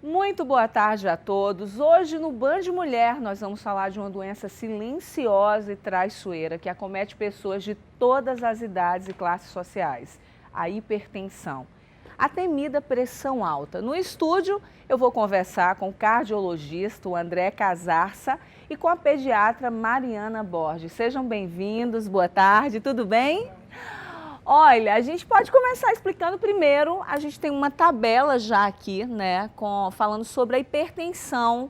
Muito boa tarde a todos. Hoje no Band Mulher nós vamos falar de uma doença silenciosa e traiçoeira que acomete pessoas de todas as idades e classes sociais, a hipertensão. A temida pressão alta. No estúdio eu vou conversar com o cardiologista o André Casarça e com a pediatra Mariana Borges. Sejam bem-vindos, boa tarde, tudo bem? Olha, a gente pode começar explicando primeiro, a gente tem uma tabela já aqui, né, falando sobre a hipertensão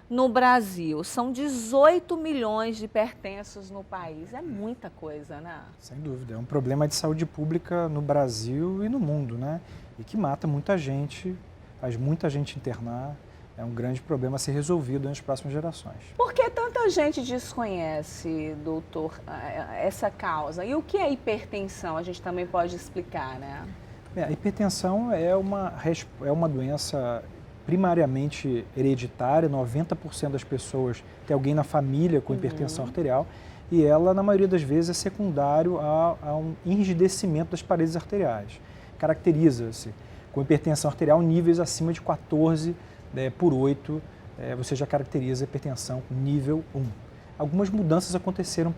no Brasil. São 18 milhões de hipertensos no país, é muita coisa, né? Sem dúvida, é um problema de saúde pública no Brasil e no mundo, né? E que mata muita gente, faz muita gente internar. É um grande problema a ser resolvido nas próximas gerações. Por que tanta gente desconhece, doutor, essa causa? E o que é hipertensão? A gente também pode explicar, né? A hipertensão é uma doença primariamente hereditária. 90% das pessoas tem alguém na família com hipertensão arterial. E ela, na maioria das vezes, é secundário a um enrijecimento das paredes arteriais. Caracteriza-se com hipertensão arterial níveis acima de 14 por 8, você já caracteriza a hipertensão nível 1. Algumas mudanças aconteceram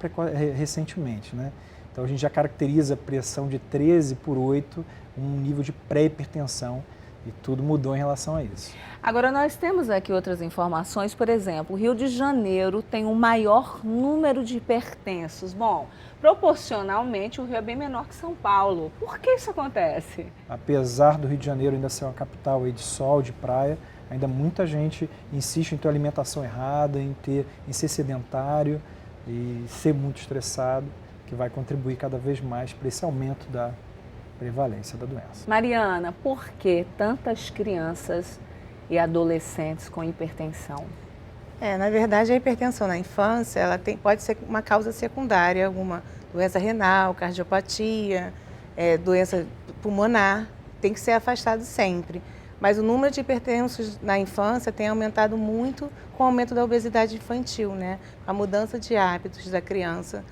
recentemente, né? Então a gente já caracteriza a pressão de 13 por 8, um nível de pré-hipertensão, e tudo mudou em relação a isso. Agora nós temos aqui outras informações, por exemplo, o Rio de Janeiro tem o maior número de hipertensos. Bom, proporcionalmente o Rio é bem menor que São Paulo. Por que isso acontece? Apesar do Rio de Janeiro ainda ser uma capital aí de sol, de praia, ainda muita gente insiste em ter alimentação errada, em ser sedentário e ser muito estressado, que vai contribuir cada vez mais para esse aumento da prevalência da doença. Mariana, por que tantas crianças e adolescentes com hipertensão? Na verdade, a hipertensão na infância pode ser uma causa secundária, alguma doença renal, cardiopatia, doença pulmonar, tem que ser afastado sempre. Mas o número de hipertensos na infância tem aumentado muito com o aumento da obesidade infantil, né? A mudança de hábitos da criança,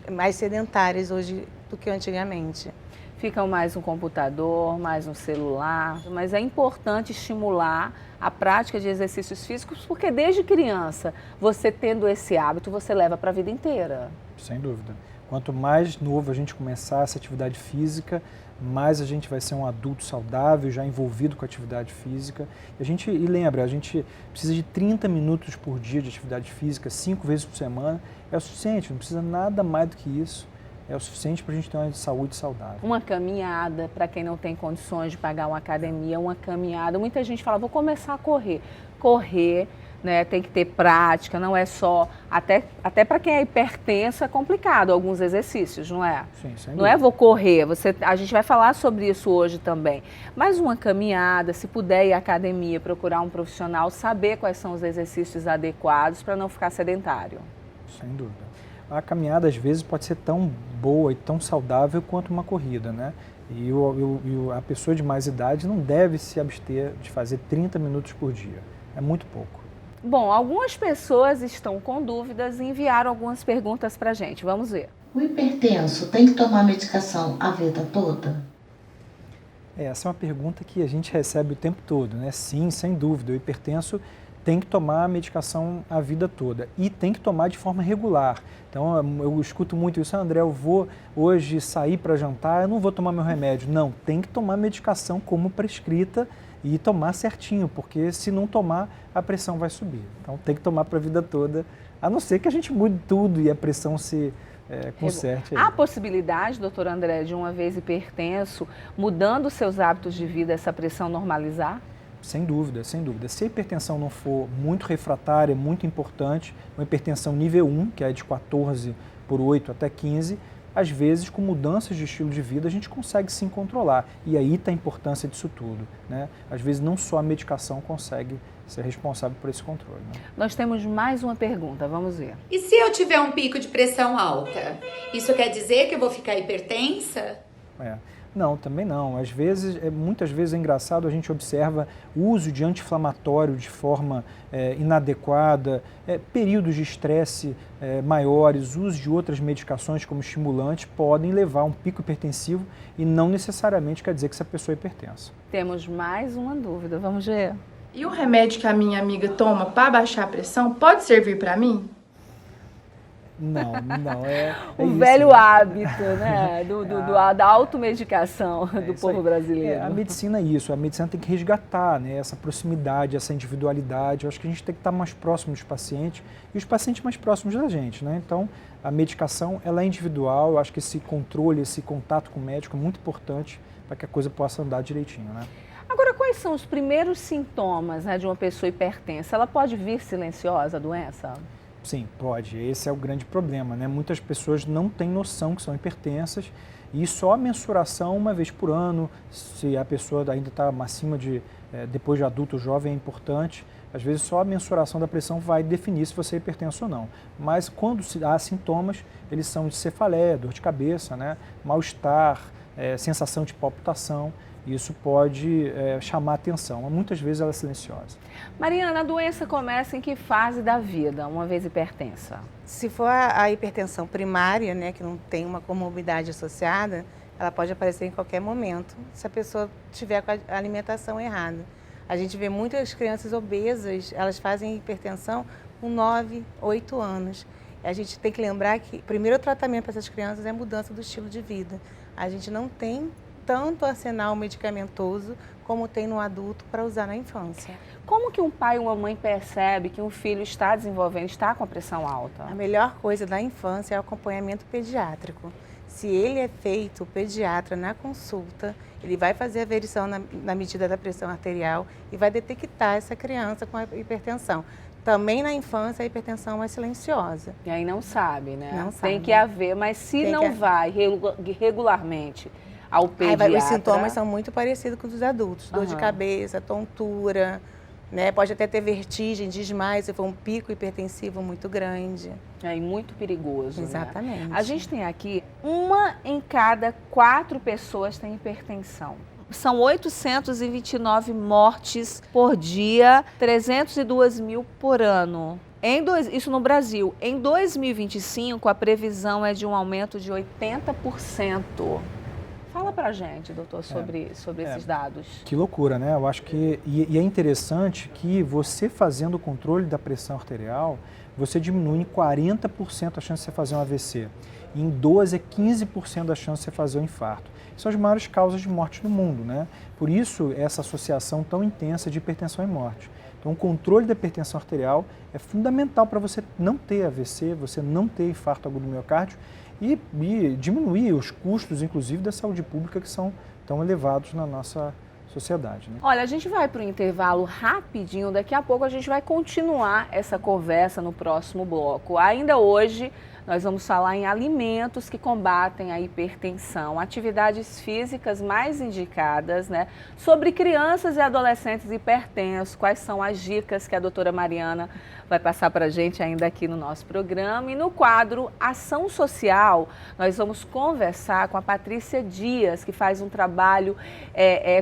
mais sedentárias hoje do que antigamente. Ficam mais no computador, mais no celular, mas é importante estimular a prática de exercícios físicos, porque desde criança, você tendo esse hábito, você leva para a vida inteira. Sem dúvida. Quanto mais novo a gente começar essa atividade física, mais a gente vai ser um adulto saudável, já envolvido com a atividade física. E lembra, a gente precisa de 30 minutos por dia de atividade física, 5 vezes por semana, é o suficiente, não precisa nada mais do que isso. É o suficiente para a gente ter uma saúde saudável. Uma caminhada, para quem não tem condições de pagar uma academia, uma caminhada. Muita gente fala, vou começar a correr. Correr, né, tem que ter prática, não é só... Até para quem é hipertenso é complicado alguns exercícios, não é? Sim, sem não é vou correr, a gente vai falar sobre isso hoje também. Mas uma caminhada, se puder ir à academia, procurar um profissional, saber quais são os exercícios adequados para não ficar sedentário. Sem dúvida. A caminhada, às vezes, pode ser tão boa e tão saudável quanto uma corrida, né? E a pessoa de mais idade não deve se abster de fazer 30 minutos por dia. É muito pouco. Bom, algumas pessoas estão com dúvidas e enviaram algumas perguntas para a gente. Vamos ver. O hipertenso tem que tomar medicação a vida toda? Essa é uma pergunta que a gente recebe o tempo todo, né? Sim, sem dúvida. O hipertenso tem que tomar a medicação a vida toda e tem que tomar de forma regular. Então, eu escuto muito isso, André, eu vou hoje sair para jantar, eu não vou tomar meu remédio. Não, tem que tomar medicação como prescrita e tomar certinho, porque se não tomar, a pressão vai subir. Então, tem que tomar para a vida toda, a não ser que a gente mude tudo e a pressão se conserte. Há possibilidade, doutor André, de uma vez hipertenso, mudando seus hábitos de vida, essa pressão normalizar? Sem dúvida, sem dúvida. Se a hipertensão não for muito refratária, muito importante, uma hipertensão nível 1, que é de 14 por 8 até 15, às vezes com mudanças de estilo de vida a gente consegue sim controlar. E aí está a importância disso tudo, né? Às vezes não só a medicação consegue ser responsável por esse controle, né? Nós temos mais uma pergunta, vamos ver. E se eu tiver um pico de pressão alta? Isso quer dizer que eu vou ficar hipertensa? Não, também não. Muitas vezes é engraçado, a gente observa o uso de anti-inflamatório de forma inadequada, períodos de estresse maiores, uso de outras medicações como estimulantes podem levar a um pico hipertensivo e não necessariamente quer dizer que essa pessoa é hipertensa. Temos mais uma dúvida, vamos ver. E o remédio que a minha amiga toma para baixar a pressão pode servir para mim? Não, é o isso, velho né? hábito, né? Da automedicação do isso povo aí. brasileiro. A medicina é isso, a medicina tem que resgatar, né, essa proximidade, essa individualidade. Eu acho que a gente tem que estar mais próximo dos pacientes e os pacientes mais próximos da gente, né? Então, a medicação, ela é individual, eu acho que esse controle, esse contato com o médico é muito importante para que a coisa possa andar direitinho, né? Agora, quais são os primeiros sintomas, né, de uma pessoa hipertensa? Ela pode vir silenciosa, a doença? Sim, pode. Esse é o grande problema, né? Muitas pessoas não têm noção que são hipertensas e só a mensuração uma vez por ano, se a pessoa ainda está acima de, depois de adulto, jovem, é importante. Às vezes só a mensuração da pressão vai definir se você é hipertenso ou não. Mas quando há sintomas, eles são de cefaleia, dor de cabeça, né? Mal-estar, sensação de palpitação. Isso pode chamar atenção, mas muitas vezes ela é silenciosa. Mariana, a doença começa em que fase da vida, uma vez hipertensa? Se for a hipertensão primária, né, que não tem uma comorbidade associada, ela pode aparecer em qualquer momento, se a pessoa tiver com a alimentação errada. A gente vê muitas crianças obesas, elas fazem hipertensão com 9, 8 anos. A gente tem que lembrar que o primeiro tratamento para essas crianças é a mudança do estilo de vida. A gente não tem tanto arsenal medicamentoso como tem no adulto para usar na infância. Como que um pai ou uma mãe percebe que um filho está desenvolvendo, está com a pressão alta? A melhor coisa da infância é o acompanhamento pediátrico. Se ele é feito, o pediatra, na consulta, ele vai fazer a averiação na medida da pressão arterial e vai detectar essa criança com a hipertensão. Também na infância a hipertensão é silenciosa. E aí não sabe, né? Não sabe. Tem que haver, mas se não vai regularmente ao pediatra... Os sintomas são muito parecidos com os dos adultos. Dor de cabeça, tontura, né? Pode até ter vertigem, desmaio, se for um pico hipertensivo muito grande. É, e muito perigoso, Exatamente. né? A gente tem aqui, 1 em cada 4 pessoas tem hipertensão. São 829 mortes por dia, 302 mil por ano. Isso no Brasil. Em 2025, a previsão é de um aumento de 80%. Fala pra gente, doutor, sobre esses dados. Que loucura, né? Eu acho que... E é interessante que você fazendo o controle da pressão arterial, você diminui em 40% a chance de você fazer um AVC. E em 12% a 15% a chance de você fazer um infarto. São as maiores causas de morte no mundo, né? Por isso, essa associação tão intensa de hipertensão e morte. Então, o controle da hipertensão arterial é fundamental para você não ter AVC, você não ter infarto agudo do miocárdio e diminuir os custos, inclusive, da saúde pública que são tão elevados na nossa sociedade, né? Olha, a gente vai para o intervalo rapidinho, daqui a pouco a gente vai continuar essa conversa no próximo bloco. Ainda hoje, nós vamos falar em alimentos que combatem a hipertensão, atividades físicas mais indicadas, né? Sobre crianças e adolescentes hipertensos, quais são as dicas que a doutora Mariana vai passar para a gente ainda aqui no nosso programa. E no quadro Ação Social, nós vamos conversar com a Patrícia Dias, que faz um trabalho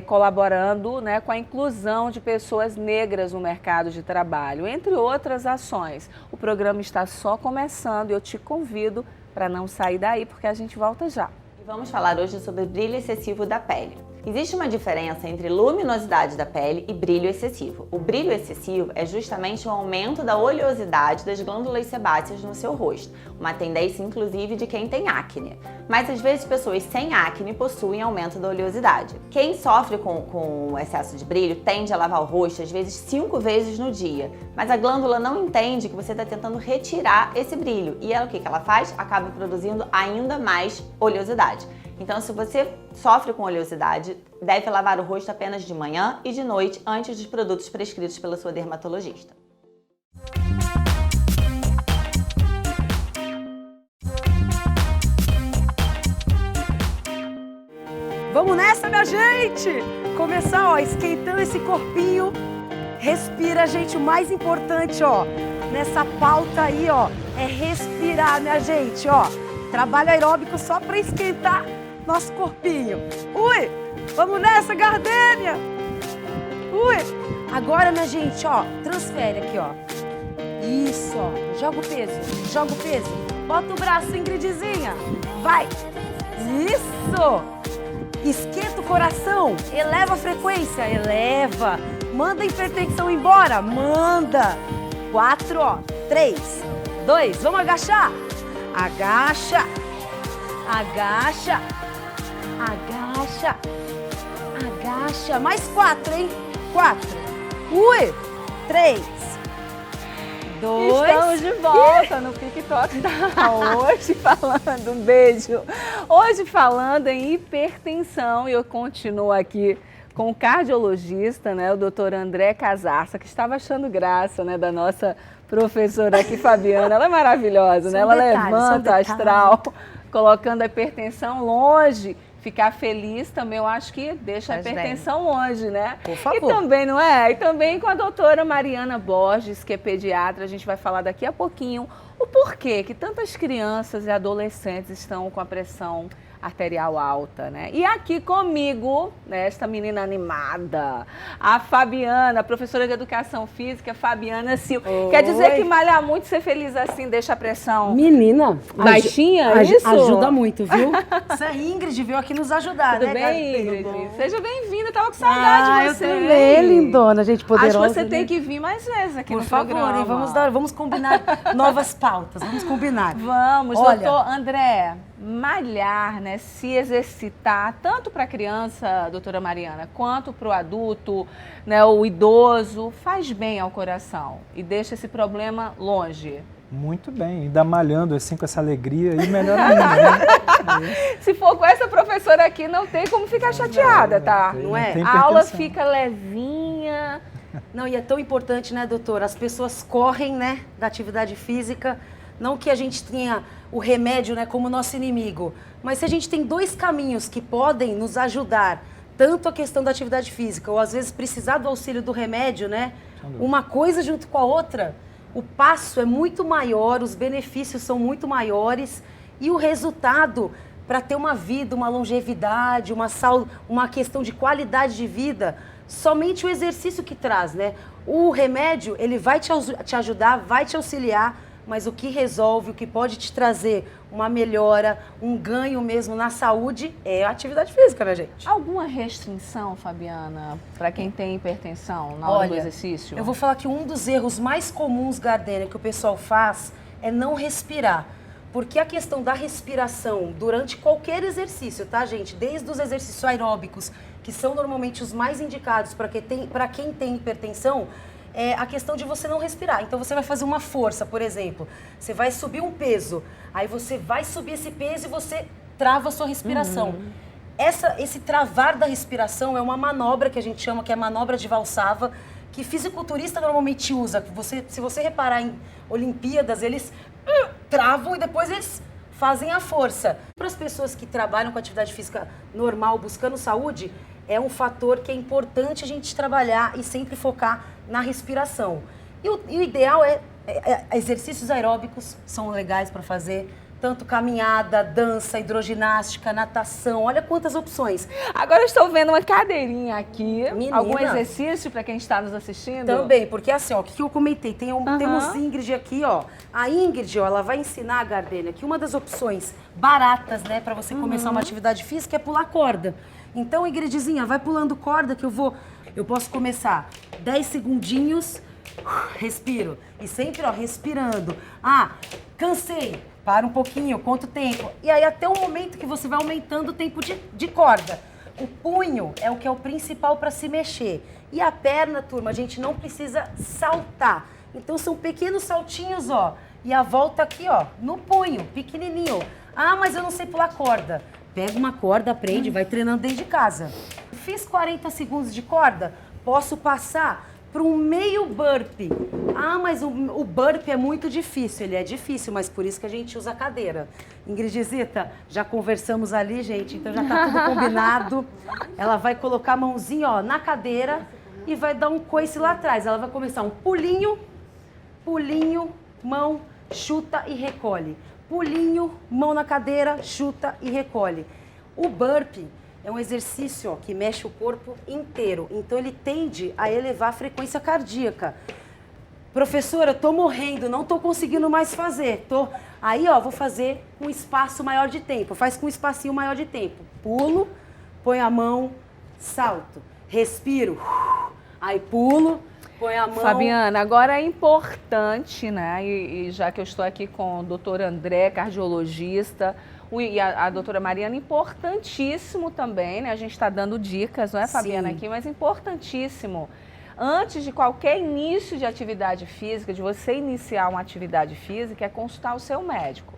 colaborando, né, com a inclusão de pessoas negras no mercado de trabalho, entre outras ações. O programa está só começando e eu te convido para não sair daí, porque a gente volta já. E vamos falar hoje sobre brilho excessivo da pele. Existe uma diferença entre luminosidade da pele e brilho excessivo. O brilho excessivo é justamente o aumento da oleosidade das glândulas sebáceas no seu rosto, uma tendência inclusive de quem tem acne. Mas às vezes pessoas sem acne possuem aumento da oleosidade. Quem sofre com excesso de brilho tende a lavar o rosto às vezes 5 vezes no dia, mas a glândula não entende que você está tentando retirar esse brilho e ela, o que ela faz? Acaba produzindo ainda mais oleosidade. Então, se você sofre com oleosidade, deve lavar o rosto apenas de manhã e de noite antes dos produtos prescritos pela sua dermatologista. Vamos nessa, minha gente! Começar, ó, esquentando esse corpinho. Respira, gente, o mais importante, ó, nessa pauta aí, ó, é respirar, minha gente, ó. Trabalho aeróbico só para esquentar nosso corpinho. Ui! Vamos nessa, Gardênia! Ui! Agora, minha gente, ó, transfere aqui, ó. Isso, ó. Joga o peso, joga o peso. Bota o braço, Ingridzinha. Vai! Isso! Esquenta o coração, eleva a frequência, eleva. Manda a hipertensão embora, manda. 4, ó, 3, 2, vamos agachar. Agacha, agacha, agacha, agacha. Mais 4, hein? 4, 3, 2. Estamos de volta no TikTok da hoje falando, um beijo. Hoje falando em hipertensão e eu continuo aqui com o cardiologista, né, o doutor André Casarça, que estava achando graça, né, da nossa professora aqui, Fabiana. Ela é maravilhosa, né? Ela levanta o astral, colocando a hipertensão longe. Ficar feliz também, eu acho que deixa a hipertensão longe, né? Por favor. E também, não é? E também com a doutora Mariana Borges, que é pediatra, a gente vai falar daqui a pouquinho o porquê que tantas crianças e adolescentes estão com a pressão arterial alta, né? E aqui comigo, né, esta menina animada, a Fabiana, a professora de Educação Física, Fabiana Silva. Oi. Quer dizer que malhar muito, ser feliz assim, deixa a pressão Menina, baixinha, isso? ajuda muito, viu? Essa Ingrid veio aqui nos ajudar, Tudo né, bem, Ingrid? bom? Seja bem-vinda, tava com saudade de você. Eu também, lindona, gente poderosa. Acho que você tem né? que vir mais vezes aqui Por no favor, programa. hein? Vamos combinar novas pautas, vamos combinar. Vamos, Olha, doutor André, malhar, né, se exercitar, tanto para a criança, doutora Mariana, quanto para o adulto, né, o idoso, faz bem ao coração e deixa esse problema longe. Muito bem, ainda malhando assim com essa alegria e melhor ainda, né? Se for com essa professora aqui, não tem como ficar chateada, tá? Não é? tem A aula hipertensão. fica levinha. Não, e é tão importante, né, doutora? As pessoas correm, né, da atividade física. Não que a gente tenha o remédio, né, como nosso inimigo, mas se a gente tem dois caminhos que podem nos ajudar, tanto a questão da atividade física, ou às vezes precisar do auxílio do remédio, né, uma coisa junto com a outra, o passo é muito maior, os benefícios são muito maiores e o resultado para ter uma vida, uma longevidade, uma saúde, uma questão de qualidade de vida, somente o exercício que traz, né? O remédio, ele vai te ajudar, vai te auxiliar, mas o que resolve, o que pode te trazer uma melhora, um ganho mesmo na saúde é a atividade física, né, gente? Alguma restrição, Fabiana, para quem tem hipertensão na hora do exercício? Eu vou falar que um dos erros mais comuns, Gardênia, que o pessoal faz é não respirar. Porque a questão da respiração durante qualquer exercício, tá, gente? Desde os exercícios aeróbicos, que são normalmente os mais indicados para quem tem hipertensão, é a questão de você não respirar. Então, você vai fazer uma força, por exemplo. Você vai subir um peso, aí você vai subir esse peso e você trava a sua respiração. Esse travar da respiração é uma manobra que a gente chama, que é a manobra de Valsalva, que fisiculturista normalmente usa. Se você reparar em Olimpíadas, eles travam e depois eles fazem a força. Para as pessoas que trabalham com atividade física normal, buscando saúde, é um fator que é importante a gente trabalhar e sempre focar na respiração. E o ideal exercícios aeróbicos são legais para fazer, tanto caminhada, dança, hidroginástica, natação, olha quantas opções. Agora eu estou vendo uma cadeirinha aqui, Menina. algum exercício para quem está nos assistindo? Também, porque assim, ó, o que eu comentei, temos Ingrid aqui, ó. A Ingrid, ó, ela vai ensinar a Gardênia que uma das opções baratas, né, para você começar uma atividade física é pular corda. Então, Ingridzinha, vai pulando corda que eu posso começar 10 segundinhos, respiro. E sempre, ó, respirando. Ah, cansei, para um pouquinho, quanto tempo? E aí até o momento que você vai aumentando o tempo de corda. O punho é o que é o principal para se mexer. E a perna, turma, a gente não precisa saltar. Então, são pequenos saltinhos, ó. E a volta aqui, ó, no punho, pequenininho. Ah, mas eu não sei pular corda. Pega uma corda, aprende, vai treinando dentro de casa. Fiz 40 segundos de corda, posso passar para um meio burpee. Ah, mas o burpee é muito difícil. Ele é difícil, mas por isso que a gente usa a cadeira. Ingridizita, já conversamos ali, gente, então já tá tudo combinado. Ela vai colocar a mãozinha, ó, na cadeira e vai dar um coice lá atrás. Ela vai começar um pulinho, pulinho, mão, chuta e recolhe. Pulinho, mão na cadeira, chuta e recolhe. O burpee é um exercício, ó, que mexe o corpo inteiro. Então, ele tende a elevar a frequência cardíaca. Professora, eu tô morrendo, não tô conseguindo mais fazer. Aí, ó, vou fazer com um espaço maior de tempo. Faz com um espacinho maior de tempo. Pulo, põe a mão, salto, respiro, aí pulo, põe a mão. Fabiana, agora é importante, né? E já que eu estou aqui com o doutor André, cardiologista, e a doutora Mariana, importantíssimo também, né? A gente está dando dicas, não é, Fabiana, Sim. aqui, mas importantíssimo. Antes de qualquer início de atividade física, de você iniciar uma atividade física, é consultar o seu médico.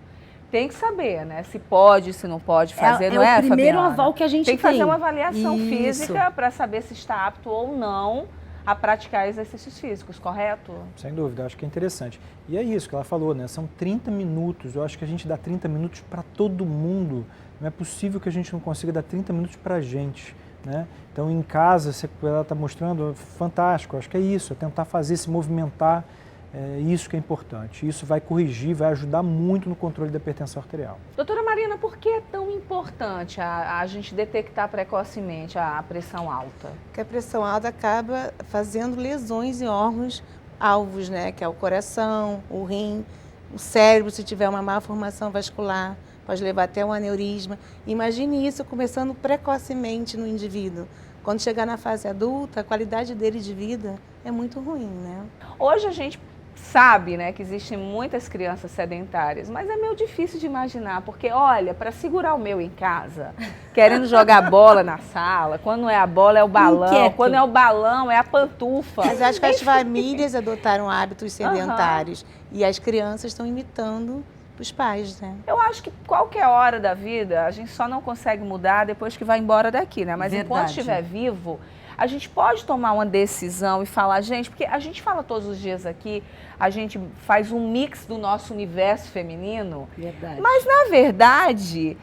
Tem que saber, né? Se pode, se não pode fazer, não é, Fabiana? É o primeiro aval que a gente tem que fazer uma avaliação Isso. física para saber se está apto ou não a praticar exercícios físicos, correto? Sem dúvida, eu acho que é interessante. E é isso que ela falou, né? São 30 minutos, eu acho que a gente dá 30 minutos para todo mundo. Não é possível que a gente não consiga dar 30 minutos para a gente, né? Então, em casa, ela está mostrando, fantástico, acho que é isso, é tentar fazer, se movimentar, é isso que é importante. Isso vai corrigir, vai ajudar muito no controle da hipertensão arterial. Doutora Marina, por que é tão importante a gente detectar precocemente a pressão alta? Porque a pressão alta acaba fazendo lesões em órgãos alvos, né? Que é o coração, o rim, o cérebro, se tiver uma má formação vascular, pode levar até um aneurisma. Imagine isso começando precocemente no indivíduo. Quando chegar na fase adulta, a qualidade dele de vida é muito ruim, né? Hoje a gente sabe, né, que existem muitas crianças sedentárias, mas é meio difícil de imaginar, porque olha, para segurar o meu em casa, querendo jogar bola na sala, quando não é a bola é o balão, Inquieto. quando é o balão é a pantufa. Mas acho que as famílias adotaram hábitos sedentários e as crianças estão imitando os pais, né? Eu acho que qualquer hora da vida a gente só não consegue mudar depois que vai embora daqui, né? Mas Verdade. enquanto estiver vivo, a gente pode tomar uma decisão e falar, gente, porque a gente fala todos os dias aqui, a gente faz um mix do nosso universo feminino, Verdade. mas na verdade,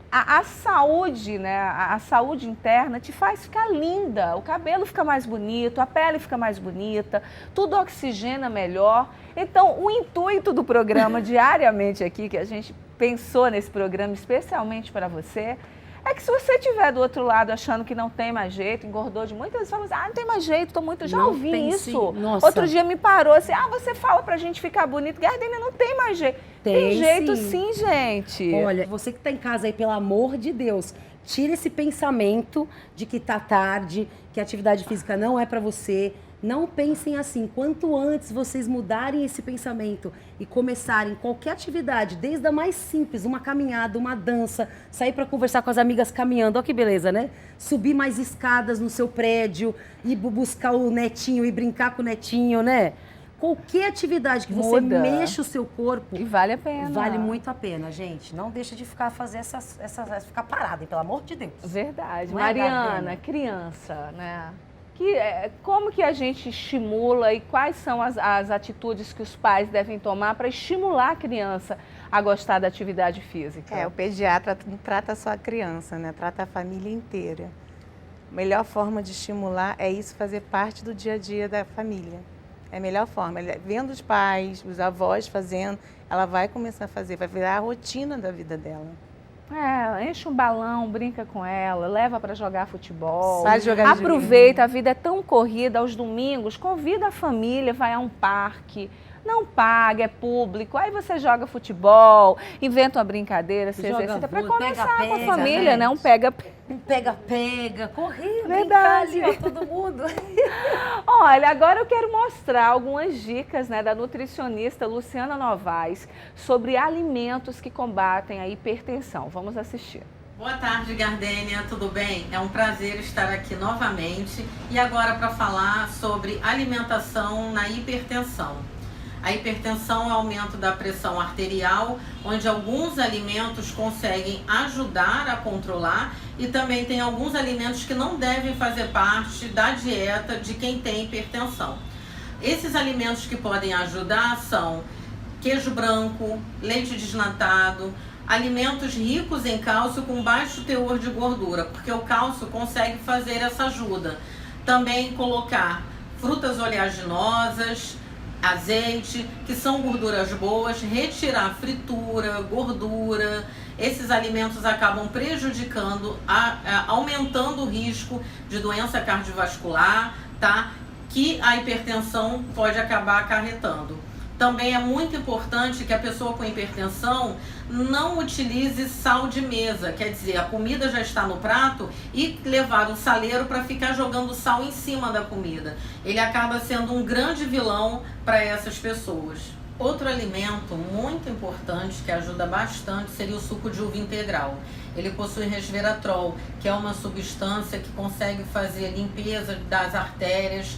a saúde, né, a saúde interna te faz ficar linda, o cabelo fica mais bonito, a pele fica mais bonita, tudo oxigena melhor. Então, o intuito do programa diariamente aqui, que a gente pensou nesse programa especialmente para você, é que se você estiver do outro lado achando que não tem mais jeito, engordou de muitas vezes, fala assim, não tem mais jeito, estou muito... Já Não ouvi tem, isso. sim. Nossa. Outro dia me parou assim, você fala pra gente ficar bonito, Gardênia, não tem mais jeito. Tem jeito sim, gente. Olha, você que está em casa aí, pelo amor de Deus, tira esse pensamento de que tá tarde, que a atividade física não é para você. Não pensem assim. Quanto antes vocês mudarem esse pensamento e começarem qualquer atividade, desde a mais simples, uma caminhada, uma dança, sair para conversar com as amigas caminhando, olha que beleza, né? Subir mais escadas no seu prédio, ir buscar o netinho e brincar com o netinho, né? Qualquer atividade que você Muda. mexa o seu corpo, E vale a pena. vale muito a pena, gente. Não deixa de ficar ficar parada, hein? Pelo amor de Deus. Verdade. Não é, Mariana, Gardênia? criança, né? Como que a gente estimula e quais são as atitudes que os pais devem tomar para estimular a criança a gostar da atividade física? O pediatra não trata só a criança, né? Trata a família inteira. A melhor forma de estimular é isso fazer parte do dia a dia da família. É a melhor forma. Vendo os pais, os avós fazendo, ela vai começar a fazer, vai virar a rotina da vida dela. Enche um balão, brinca com ela, leva para jogar futebol. Sai jogar Aproveita, a vida é tão corrida, aos domingos, convida a família, vai a um parque. Não paga, é público. Aí você joga futebol, inventa uma brincadeira, se Joga exercita para vôlei, começar com a pega-pega, família, né? Um gente. pega-pega. Um pega-pega, correr, Verdade. brincar ali, ó, todo mundo. Olha, agora eu quero mostrar algumas dicas, né, da nutricionista Luciana Novaes sobre alimentos que combatem a hipertensão. Vamos assistir. Boa tarde, Gardênia, tudo bem? É um prazer estar aqui novamente e agora para falar sobre alimentação na hipertensão. A hipertensão é o aumento da pressão arterial, onde alguns alimentos conseguem ajudar a controlar e também tem alguns alimentos que não devem fazer parte da dieta de quem tem hipertensão. Esses alimentos que podem ajudar são queijo branco, leite desnatado, alimentos ricos em cálcio com baixo teor de gordura, porque o cálcio consegue fazer essa ajuda. Também colocar frutas oleaginosas, azeite, que são gorduras boas, retirar fritura, gordura. Esses alimentos acabam prejudicando, aumentando o risco de doença cardiovascular, tá? Que a hipertensão pode acabar acarretando. Também é muito importante que a pessoa com hipertensão não utilize sal de mesa, quer dizer, a comida já está no prato e levar o saleiro para ficar jogando sal em cima da comida. Ele acaba sendo um grande vilão para essas pessoas. Outro alimento muito importante que ajuda bastante seria o suco de uva integral. Ele possui resveratrol, que é uma substância que consegue fazer limpeza das artérias,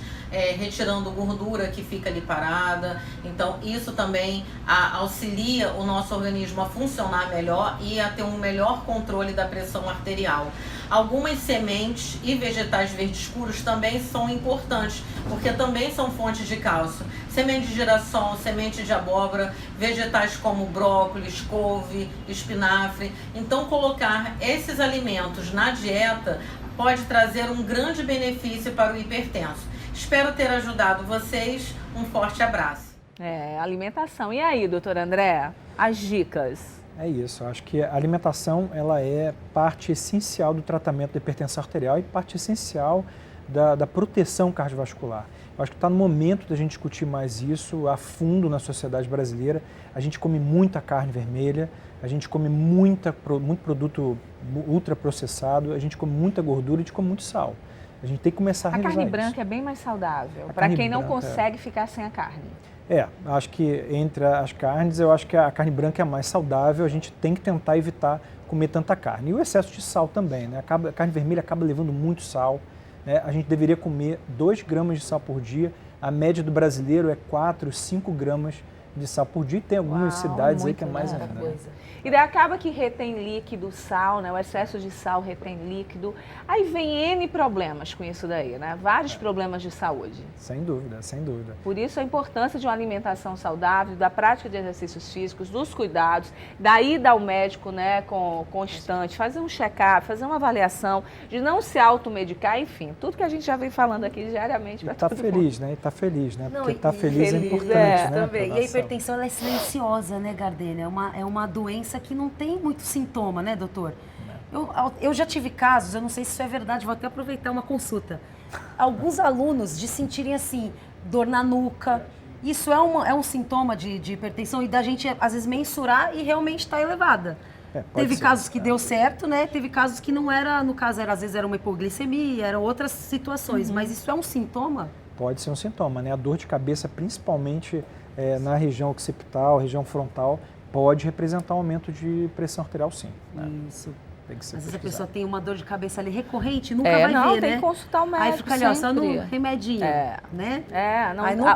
retirando gordura que fica ali parada. Então isso também auxilia o nosso organismo a funcionar melhor e a ter um melhor controle da pressão arterial. Algumas sementes e vegetais verdes escuros também são importantes, porque também são fontes de cálcio. Semente de girassol, semente de abóbora, vegetais como brócolis, couve, espinafre. Então colocar esses alimentos na dieta pode trazer um grande benefício para o hipertenso. Espero ter ajudado vocês. Um forte abraço. Alimentação. E aí, doutor André, as dicas? É isso, eu acho que a alimentação ela é parte essencial do tratamento da hipertensão arterial e parte essencial da proteção cardiovascular. Eu acho que está no momento da gente discutir mais isso a fundo na sociedade brasileira. A gente come muita carne vermelha, a gente come muito produto ultraprocessado, a gente come muita gordura e a gente come muito sal. A gente tem que começar a revisar isso. A carne branca é bem mais saudável, para quem não consegue ficar sem a carne. Acho que entre as carnes, eu acho que a carne branca é mais saudável, a gente tem que tentar evitar comer tanta carne. E o excesso de sal também, né? A carne vermelha acaba levando muito sal, né? A gente deveria comer 2 gramas de sal por dia, a média do brasileiro é 4, 5 gramas de sal por dia, e tem algumas cidades aí que é mais ainda. Né? E daí acaba que retém líquido, sal, né? O excesso de sal retém líquido. Aí vem N problemas com isso daí, né? Vários problemas de saúde. Sem dúvida, sem dúvida. Por isso a importância de uma alimentação saudável, da prática de exercícios físicos, dos cuidados, da ida ao médico, né, constante, fazer um check-up, fazer uma avaliação, de não se automedicar, enfim, tudo que a gente já vem falando aqui diariamente para todo mundo. Né? E tá feliz, né? Porque tá feliz é importante, né? Também. E a hipertensão ela é silenciosa, né, Gardênia? É uma doença que não tem muito sintoma, né, doutor? Eu já tive casos, eu não sei se isso é verdade, vou até aproveitar uma consulta. Alguns alunos de sentirem assim, dor na nuca. Isso é um sintoma de hipertensão e da gente, às vezes, mensurar e realmente está elevada. Teve casos que deu certo, né? Teve casos que não era, no caso, às vezes era uma hipoglicemia, eram outras situações. Mas isso é um sintoma? Pode ser um sintoma, né? A dor de cabeça, principalmente na região occipital, região frontal, pode representar um aumento de pressão arterial, sim. Né? Isso. Tem que ser Às vezes a pesquisado. pessoa tem uma dor de cabeça ali recorrente, nunca vai ver, né? Tem que consultar o médico. Aí fica ali, ó, só no remedinho, né?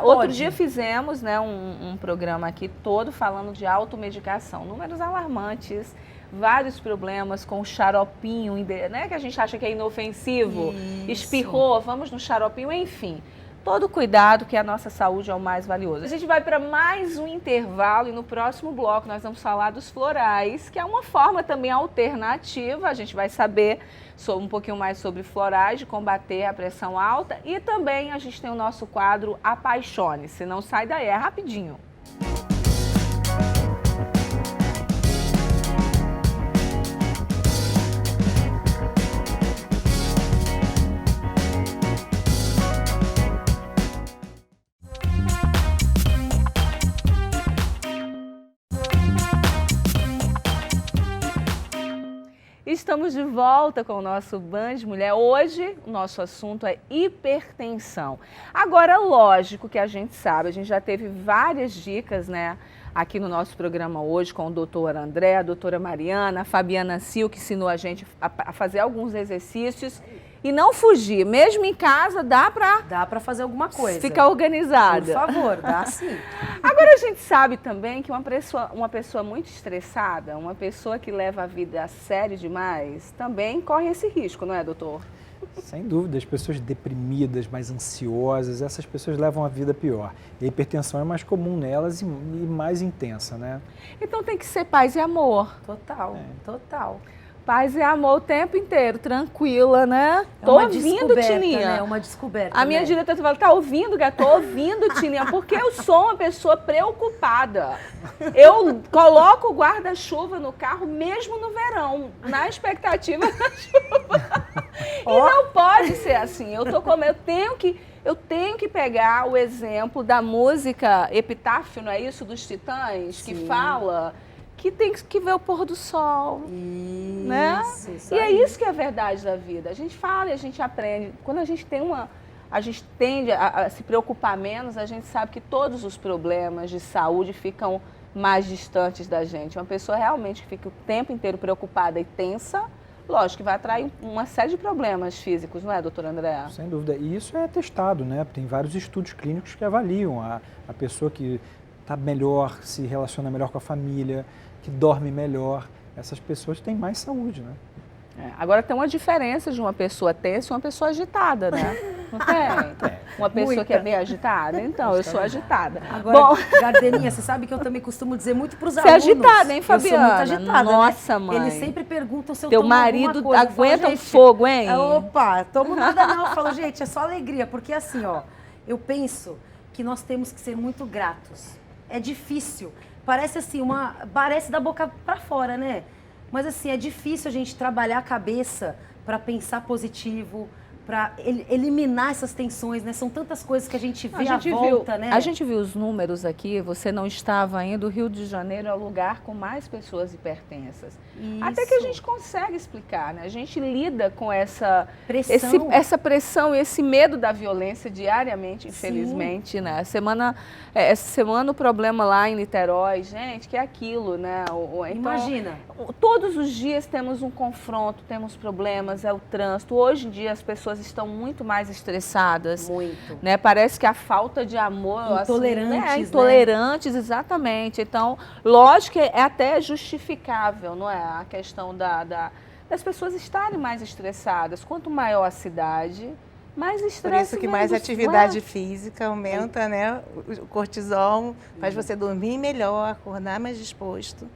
Outro dia fizemos, né, um programa aqui todo falando de automedicação. Números alarmantes, vários problemas com o xaropinho, né, que a gente acha que é inofensivo. Isso. Espirrou, vamos no xaropinho, enfim. Todo cuidado, que a nossa saúde é o mais valioso. A gente vai para mais um intervalo e no próximo bloco nós vamos falar dos florais, que é uma forma também alternativa. A gente vai saber um pouquinho mais sobre florais, de combater a pressão alta. E também a gente tem o nosso quadro Apaixone-se. Não sai daí, é rapidinho. Estamos de volta com o nosso Band Mulher. Hoje o nosso assunto é hipertensão. Agora, lógico que a gente sabe, a gente já teve várias dicas, né, aqui no nosso programa hoje com o doutor André, a doutora Mariana, a Fabiana Sil, que ensinou a gente a fazer alguns exercícios e não fugir. Mesmo em casa, dá para fazer alguma coisa. Ficar organizada. Por favor, dá sim. Agora a gente sabe também que uma pessoa muito estressada, uma pessoa que leva a vida a sério demais, também corre esse risco, não é, doutor? Sem dúvida, as pessoas deprimidas, mais ansiosas, essas pessoas levam a vida pior. E a hipertensão é mais comum nelas e mais intensa, né? Então tem que ser paz e amor. Total. Paz e amor o tempo inteiro, tranquila, né? Tô ouvindo, Tininha. Né? Uma descoberta. A minha diretora fala, tá ouvindo, gato? Tô ouvindo, Tininha, porque eu sou uma pessoa preocupada. Eu coloco o guarda-chuva no carro mesmo no verão, na expectativa da chuva. E não pode ser assim. Eu tenho que eu tenho que pegar o exemplo da música Epitáfio, não é isso? Dos Titãs, Sim. que fala que tem que ver o pôr do sol, Isso, né? isso E é aí. isso que é a verdade da vida. A gente fala e a gente aprende. Quando a gente tem a gente tende a se preocupar menos, a gente sabe que todos os problemas de saúde ficam mais distantes da gente. Uma pessoa realmente que fica o tempo inteiro preocupada e tensa, lógico que vai atrair uma série de problemas físicos, não é, doutora Andréa? Sem dúvida. E isso é testado, né? Tem vários estudos clínicos que avaliam a pessoa que está melhor, se relaciona melhor com a família, que dorme melhor. Essas pessoas têm mais saúde, né? Agora tem uma diferença de uma pessoa tensa e uma pessoa agitada, né? Não tem? Uma pessoa Muita. que é bem agitada? Então, eu sou agitada. Agora, Bom, Gardeninha, você sabe que eu também costumo dizer muito para os você é alunos. agitada, hein, Eu sou Fabiana? muito agitada, Nossa, né? mãe. Eles sempre perguntam se eu Teu tomo marido alguma coisa. Eu falo, aguenta um gente, fogo, hein? Opa, tomo nada não. Eu falo, gente, é só alegria. Porque assim, ó, eu penso que nós temos que ser muito gratos. É difícil. Parece assim, parece da boca para fora, né? Mas assim, é difícil a gente trabalhar a cabeça para pensar positivo, para eliminar essas tensões, né? São tantas coisas que a gente vê à volta, né? A gente viu os números aqui, você não estava ainda, o Rio de Janeiro é o lugar com mais pessoas hipertensas. Isso. Até que a gente consegue explicar, né? A gente lida com essa Pressão. essa pressão e esse medo da violência diariamente, infelizmente, né? Essa semana o problema lá em Niterói, gente, que é aquilo, né? Então, Imagina. todos os dias temos um confronto, temos problemas, é o trânsito. Hoje em dia as pessoas estão muito mais estressadas. Muito. Né? Parece que a falta de amor... Intolerantes, assim, intolerantes, exatamente. Então, lógico que é até justificável, não é? A questão das pessoas estarem mais estressadas. Quanto maior a cidade, mais estresse. Por isso que mais atividade física aumenta, né? O cortisol faz você dormir melhor, acordar mais disposto.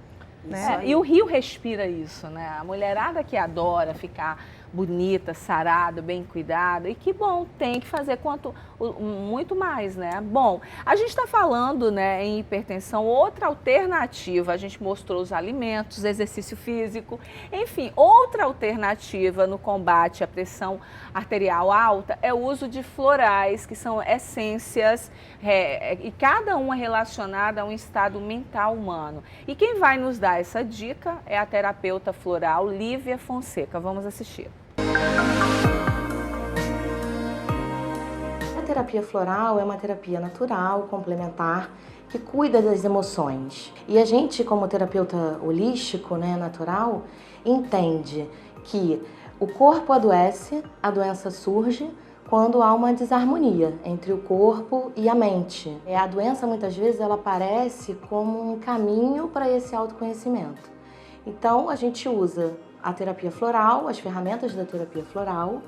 Né? E o Rio respira isso, né? A mulherada que adora ficar bonita, sarada, bem cuidada, e que bom, tem que fazer muito mais, né? Bom, a gente está falando, né, em hipertensão, outra alternativa, a gente mostrou os alimentos, exercício físico, enfim, outra alternativa no combate à pressão arterial alta é o uso de florais, que são essências, e cada uma relacionada a um estado mental humano. E quem vai nos dar essa dica é a terapeuta floral Lívia Fonseca. Vamos assistir. A terapia floral é uma terapia natural, complementar, que cuida das emoções. E a gente, como terapeuta holístico, né, natural, entende que o corpo adoece, a doença surge quando há uma desarmonia entre o corpo e a mente. A doença, muitas vezes, ela aparece como um caminho para esse autoconhecimento. Então, a gente usa a terapia floral, as ferramentas da terapia floral,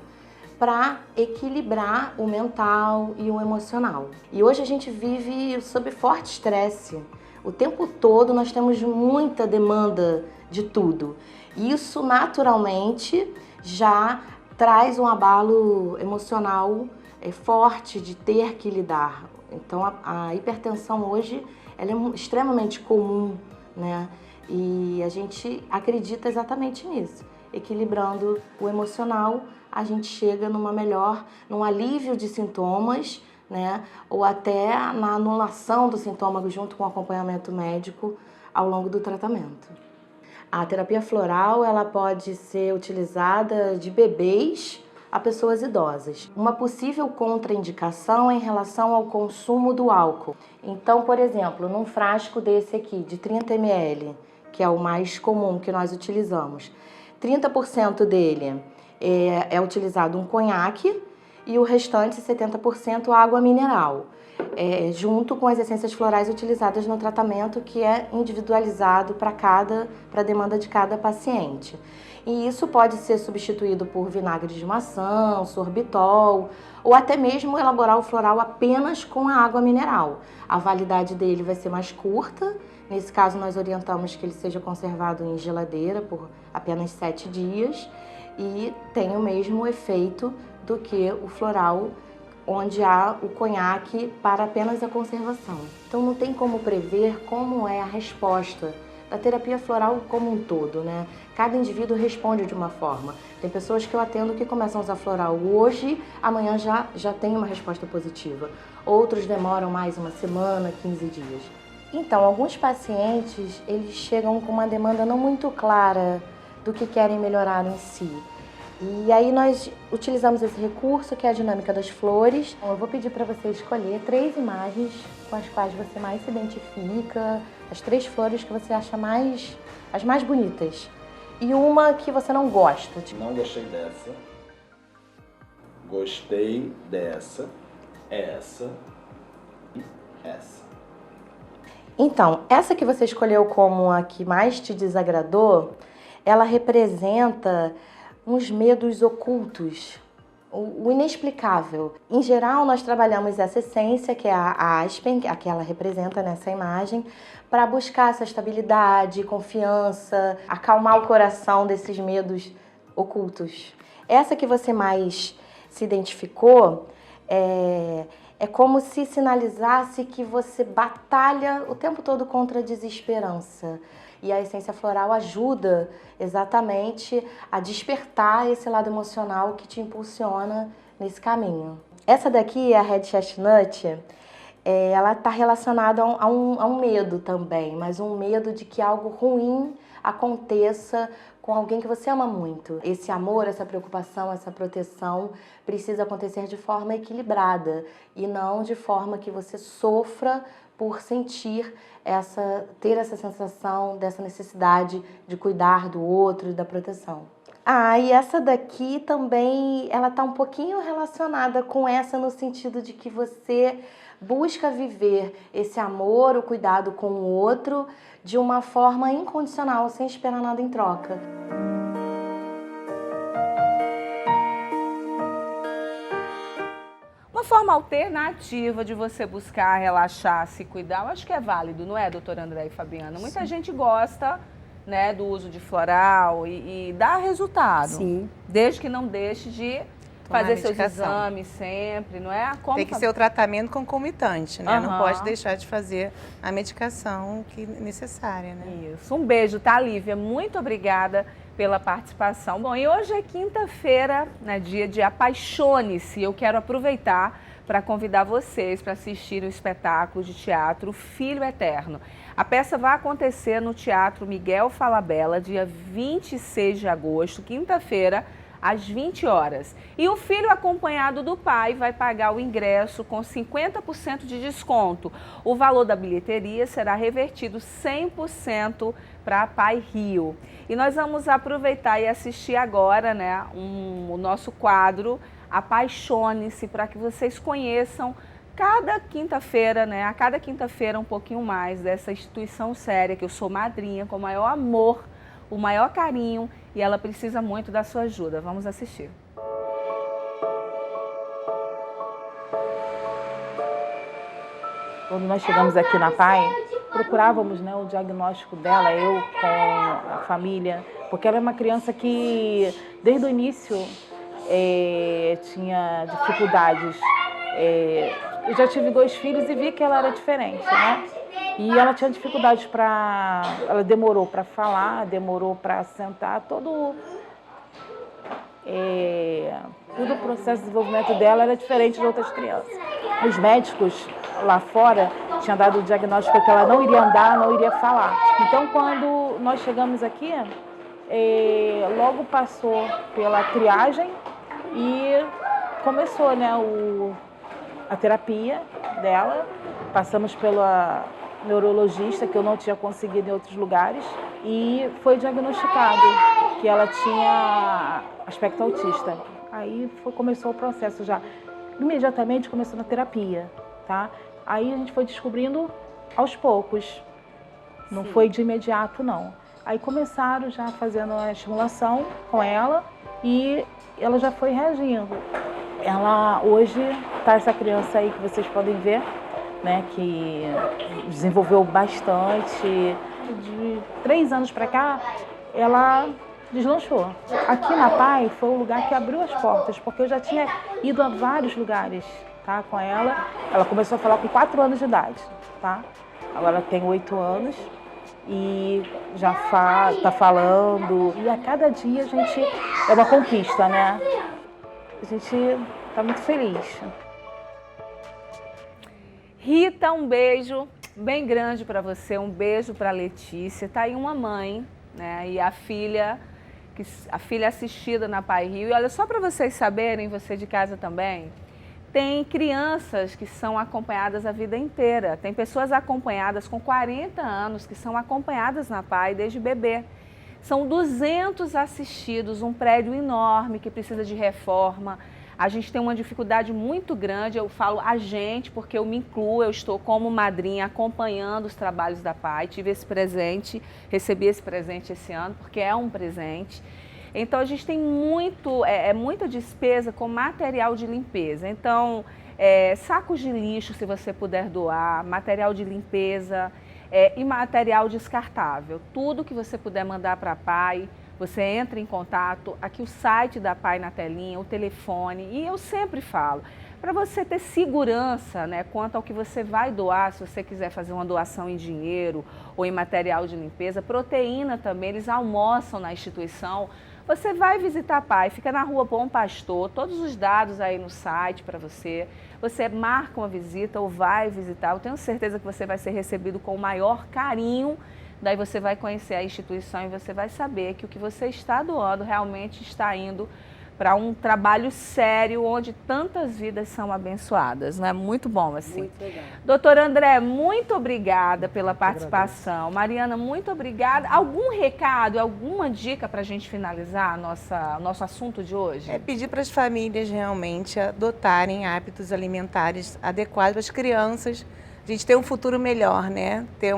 para equilibrar o mental e o emocional. E hoje a gente vive sob forte estresse. O tempo todo nós temos muita demanda de tudo. Isso, naturalmente, já traz um abalo emocional forte de ter que lidar. Então, a hipertensão hoje ela é extremamente comum, né? E a gente acredita exatamente nisso. Equilibrando o emocional, a gente chega num alívio de sintomas, né? Ou até na anulação do sintoma junto com o acompanhamento médico ao longo do tratamento. A terapia floral ela pode ser utilizada de bebês a pessoas idosas. Uma possível contraindicação é em relação ao consumo do álcool. Então, por exemplo, num frasco desse aqui, de 30 ml, que é o mais comum que nós utilizamos, 30% dele é utilizado um conhaque e o restante, 70%, água mineral, junto com as essências florais utilizadas no tratamento, que é individualizado para a demanda de cada paciente. E isso pode ser substituído por vinagre de maçã, sorbitol, ou até mesmo elaborar o floral apenas com a água mineral. A validade dele vai ser mais curta. Nesse caso, nós orientamos que ele seja conservado em geladeira por apenas 7 dias e tem o mesmo efeito do que o floral, onde há o conhaque para apenas a conservação. Então, não tem como prever como é a resposta da terapia floral como um todo, né? Cada indivíduo responde de uma forma. Tem pessoas que eu atendo que começam a usar floral hoje, amanhã já tem uma resposta positiva. Outros demoram mais uma semana, 15 dias. Então, alguns pacientes, eles chegam com uma demanda não muito clara do que querem melhorar em si. E aí nós utilizamos esse recurso, que é a dinâmica das flores. Eu vou pedir para você escolher 3 imagens com as quais você mais se identifica, as 3 flores que você acha as mais bonitas. E uma que você não gosta. Não gostei dessa. Gostei dessa, essa e essa. Então, essa que você escolheu como a que mais te desagradou, ela representa uns medos ocultos, o inexplicável. Em geral, nós trabalhamos essa essência, que é a aspen, a que ela representa nessa imagem, para buscar essa estabilidade, confiança, acalmar o coração desses medos ocultos. Essa que você mais se identificou é como se sinalizasse que você batalha o tempo todo contra a desesperança. E a essência floral ajuda exatamente a despertar esse lado emocional que te impulsiona nesse caminho. Essa daqui, a Red Chestnut, ela está relacionada a um medo também, mas um medo de que algo ruim aconteça com alguém que você ama muito. Esse amor, essa preocupação, essa proteção precisa acontecer de forma equilibrada e não de forma que você sofra por sentir ter essa sensação dessa necessidade de cuidar do outro e da proteção. E essa daqui também, ela tá um pouquinho relacionada com essa no sentido de que você busca viver esse amor, o cuidado com o outro de uma forma incondicional, sem esperar nada em troca. Uma forma alternativa de você buscar relaxar, se cuidar, eu acho que é válido, não é, doutora André e Fabiana? Muita gente gosta, né, do uso de floral e dá resultado. Sim. Desde que não deixe de fazer seus exames sempre, não é? Tem que ser o tratamento concomitante, né? Não pode deixar de fazer a medicação necessária, né? Isso. Um beijo, tá, Lívia? Muito obrigada pela participação. Bom, e hoje é quinta-feira, né, dia de Apaixone-se. Eu quero aproveitar para convidar vocês para assistir o espetáculo de teatro Filho Eterno. A peça vai acontecer no Teatro Miguel Falabella, dia 26 de agosto, quinta-feira, às 20 horas. E o filho acompanhado do pai vai pagar o ingresso com 50% de desconto. O valor da bilheteria será revertido 100% para a Pai Rio. E nós vamos aproveitar e assistir agora, né, o nosso quadro Apaixone-se, para que vocês conheçam cada quinta-feira, né, a cada quinta-feira um pouquinho mais dessa instituição séria que eu sou madrinha, com o maior amor, o maior carinho, e ela precisa muito da sua ajuda. Vamos assistir. Quando nós chegamos aqui na PAI, procurávamos, né, o diagnóstico dela, eu com a família, porque ela é uma criança que, desde o início, tinha dificuldades. Eu já tive 2 filhos e vi que ela era diferente, né? E ela tinha dificuldades ela demorou para falar, demorou para sentar, todo o processo de desenvolvimento dela era diferente de outras crianças. Os médicos lá fora tinham dado o diagnóstico que ela não iria andar, não iria falar. Então, quando nós chegamos aqui, logo passou pela triagem e começou, né, a terapia dela. Passamos pela neurologista, que eu não tinha conseguido em outros lugares, e foi diagnosticado que ela tinha aspecto autista. Aí começou o processo já. Imediatamente começou na terapia, tá? Aí a gente foi descobrindo aos poucos, não foi de imediato, não. Aí começaram já fazendo a estimulação com ela e ela já foi reagindo. Ela hoje tá essa criança aí que vocês podem ver, né, que desenvolveu bastante. De 3 anos para cá, ela deslanchou. Aqui na PAI foi o lugar que abriu as portas, porque eu já tinha ido a vários lugares, tá, com ela. Ela começou a falar com 4 anos de idade, tá? Agora ela tem 8 anos e já tá falando. E a cada dia a gente é uma conquista, né? A gente está muito feliz. Rita, um beijo bem grande para você, um beijo para Letícia. Tá aí uma mãe, né? E a filha assistida na Pai Rio. E olha, só para vocês saberem, você de casa também, tem crianças que são acompanhadas a vida inteira. Tem pessoas acompanhadas com 40 anos que são acompanhadas na Pai desde bebê. São 200 assistidos, um prédio enorme que precisa de reforma. A gente tem uma dificuldade muito grande, eu falo a gente, porque eu me incluo, eu estou como madrinha acompanhando os trabalhos da Pai, tive esse presente, recebi esse presente esse ano, porque é um presente. Então a gente tem muita despesa com material de limpeza, então sacos de lixo se você puder doar, material de limpeza e material descartável, tudo que você puder mandar para a Pai. Você entra em contato, aqui o site da Pai na telinha, o telefone, e eu sempre falo, para você ter segurança, né, quanto ao que você vai doar, se você quiser fazer uma doação em dinheiro ou em material de limpeza, proteína também, eles almoçam na instituição, você vai visitar a Pai, fica na Rua Bom Pastor, todos os dados aí no site para você marca uma visita ou vai visitar, eu tenho certeza que você vai ser recebido com o maior carinho. Daí você vai conhecer a instituição e você vai saber que o que você está doando realmente está indo para um trabalho sério, onde tantas vidas são abençoadas, né? Muito bom, assim. Muito legal. Doutor André, muito obrigada pela participação. Mariana, muito obrigada. Algum recado, alguma dica para a gente finalizar nosso assunto de hoje? Pedir para as famílias realmente adotarem hábitos alimentares adequados para as crianças. A gente ter um futuro melhor, né? Ter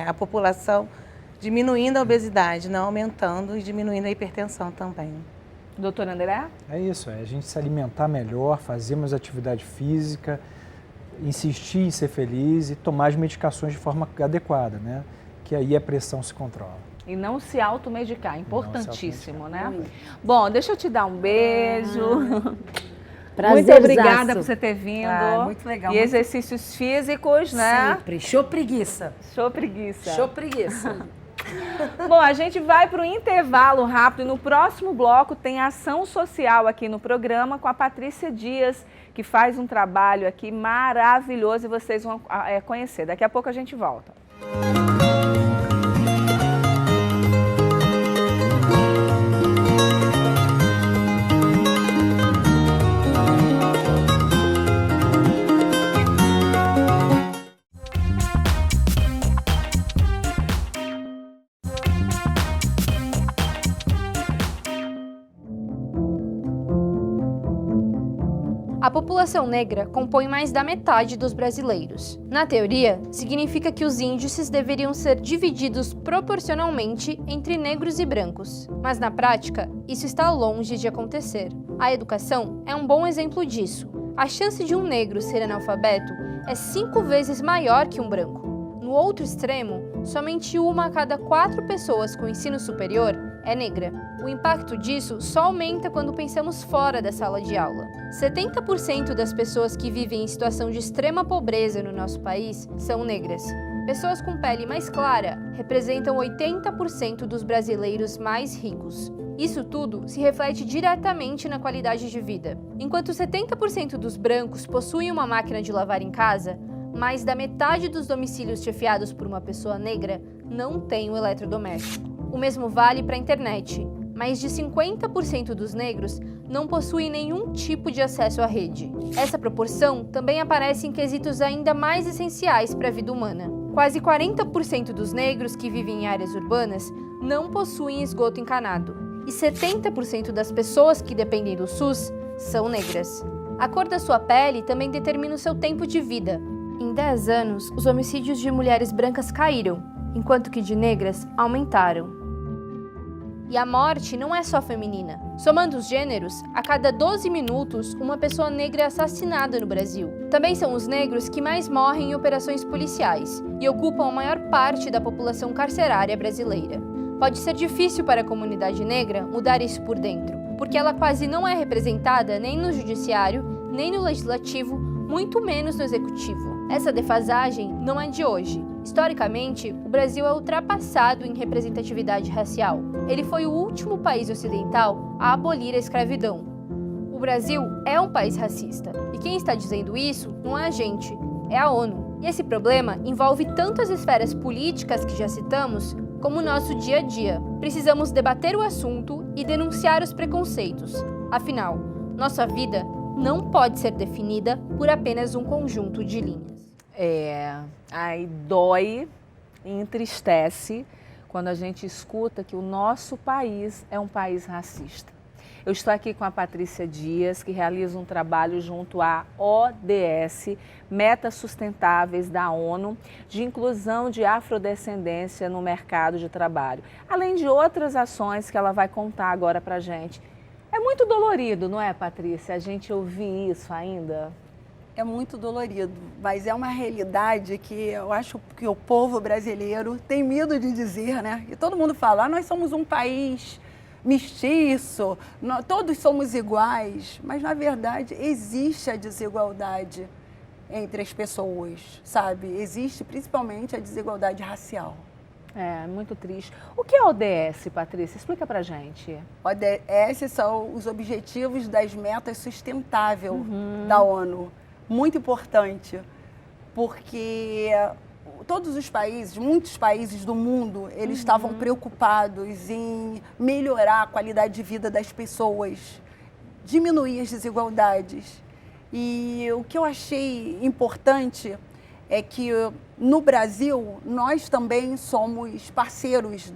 a população diminuindo a obesidade, não aumentando, e diminuindo a hipertensão também. Doutor André? É isso, a gente se alimentar melhor, fazer mais atividade física, insistir em ser feliz e tomar as medicações de forma adequada, né? Que aí a pressão se controla. E não se automedicar, importantíssimo, né? Bom, deixa eu te dar um beijo. Muito obrigada por você ter vindo. Muito legal. E exercícios físicos, né? Sempre. Show preguiça. Show preguiça. Show preguiça. Bom, a gente vai para o intervalo rápido e no próximo bloco tem ação social aqui no programa com a Patrícia Dias, que faz um trabalho aqui maravilhoso e vocês vão conhecer. Daqui a pouco a gente volta. A população negra compõe mais da metade dos brasileiros. Na teoria, significa que os índices deveriam ser divididos proporcionalmente entre negros e brancos. Mas na prática, isso está longe de acontecer. A educação é um bom exemplo disso. A chance de um negro ser analfabeto é 5 vezes maior que um branco. No outro extremo, somente 1 a cada 4 pessoas com ensino superior é negra. O impacto disso só aumenta quando pensamos fora da sala de aula. 70% das pessoas que vivem em situação de extrema pobreza no nosso país são negras. Pessoas com pele mais clara representam 80% dos brasileiros mais ricos. Isso tudo se reflete diretamente na qualidade de vida. Enquanto 70% dos brancos possuem uma máquina de lavar em casa, mais da metade dos domicílios chefiados por uma pessoa negra não tem um eletrodoméstico. O mesmo vale para a internet. Mais de 50% dos negros não possuem nenhum tipo de acesso à rede. Essa proporção também aparece em quesitos ainda mais essenciais para a vida humana. Quase 40% dos negros que vivem em áreas urbanas não possuem esgoto encanado. E 70% das pessoas que dependem do SUS são negras. A cor da sua pele também determina o seu tempo de vida. Em 10 anos, os homicídios de mulheres brancas caíram, enquanto que de negras aumentaram. E a morte não é só feminina. Somando os gêneros, a cada 12 minutos, uma pessoa negra é assassinada no Brasil. Também são os negros que mais morrem em operações policiais e ocupam a maior parte da população carcerária brasileira. Pode ser difícil para a comunidade negra mudar isso por dentro, porque ela quase não é representada nem no judiciário, nem no legislativo, muito menos no executivo. Essa defasagem não é de hoje. Historicamente, o Brasil é ultrapassado em representatividade racial. Ele foi o último país ocidental a abolir a escravidão. O Brasil é um país racista, e quem está dizendo isso não é a gente, é a ONU. E esse problema envolve tanto as esferas políticas que já citamos, como o nosso dia a dia. Precisamos debater o assunto e denunciar os preconceitos. Afinal, nossa vida não pode ser definida por apenas um conjunto de linhas. Aí dói e entristece quando a gente escuta que o nosso país é um país racista. Eu estou aqui com a Patrícia Dias, que realiza um trabalho junto à ODS, Metas Sustentáveis da ONU, de inclusão de afrodescendência no mercado de trabalho, além de outras ações que ela vai contar agora pra gente. É muito dolorido, não é, Patrícia, a gente ouvir isso ainda? É muito dolorido, mas é uma realidade que eu acho que o povo brasileiro tem medo de dizer, né? E todo mundo fala, nós somos um país mestiço, todos somos iguais, mas na verdade existe a desigualdade entre as pessoas, sabe? Existe principalmente a desigualdade racial. É, muito triste. O que é ODS, Patrícia? Explica pra gente. ODS são os Objetivos das Metas Sustentáveis da ONU. Muito importante, porque todos os países, muitos países do mundo, eles estavam preocupados em melhorar a qualidade de vida das pessoas, diminuir as desigualdades. E o que eu achei importante é que no Brasil, nós também somos parceiros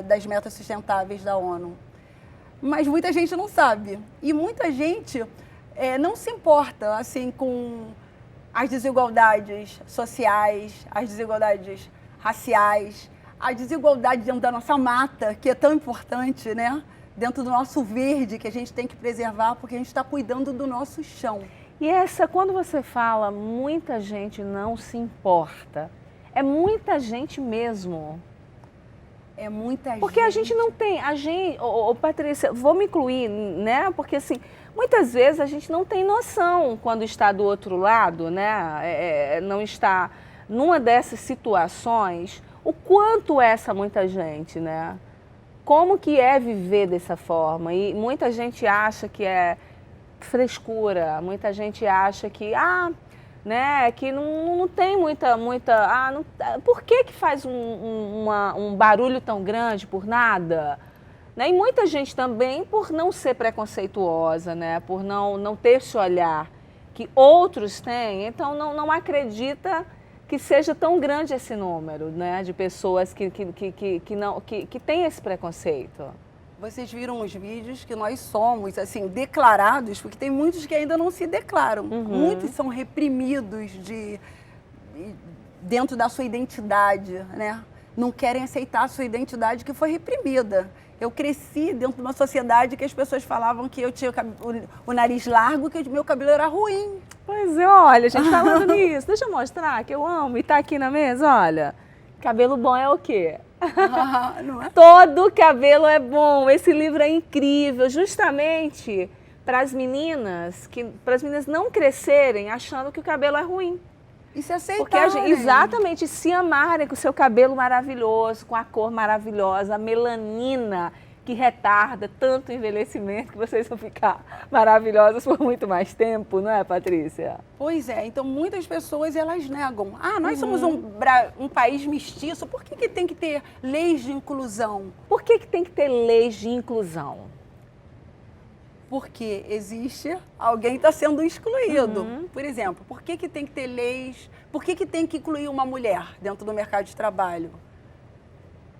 das metas sustentáveis da ONU. Mas muita gente não sabe. E muita gente não se importa assim, com as desigualdades sociais, as desigualdades raciais, a desigualdade dentro da nossa mata, que é tão importante, né? Dentro do nosso verde, que a gente tem que preservar, porque a gente está cuidando do nosso chão. E quando você fala, muita gente não se importa, é muita gente mesmo. É muita gente. Porque a gente não tem, Patrícia, vou me incluir, né? Porque assim, muitas vezes a gente não tem noção quando está do outro lado, né? Não está numa dessas situações, o quanto é essa muita gente, né? Como que é viver dessa forma? E muita gente acha que é frescura, muita gente acha que, né, que não tem muita por que faz um barulho tão grande por nada? Né? E muita gente também por não ser preconceituosa, né, por não ter esse olhar que outros têm, então não acredita que seja tão grande esse número, né, de pessoas que têm esse preconceito. Vocês viram os vídeos que nós somos, assim, declarados, porque tem muitos que ainda não se declaram. Muitos são reprimidos dentro da sua identidade, né? Não querem aceitar a sua identidade que foi reprimida. Eu cresci dentro de uma sociedade que as pessoas falavam que eu tinha o nariz largo, que o meu cabelo era ruim. Pois é, olha, gente, falando nisso, deixa eu mostrar que eu amo e tá aqui na mesa, olha. Cabelo bom é o quê? Não é? Todo cabelo é bom. Esse livro é incrível, justamente para as meninas não crescerem achando que o cabelo é ruim. E se aceitarem. Exatamente, se amarem com o seu cabelo maravilhoso, com a cor maravilhosa, a melanina que retarda tanto o envelhecimento que vocês vão ficar maravilhosas por muito mais tempo, não é, Patrícia? Pois é, então muitas pessoas elas negam. Nós somos um país mestiço, por que tem que ter leis de inclusão? Por que tem que ter leis de inclusão? Porque existe alguém que está sendo excluído. Por exemplo, por que tem que ter leis? Por que tem que incluir uma mulher dentro do mercado de trabalho?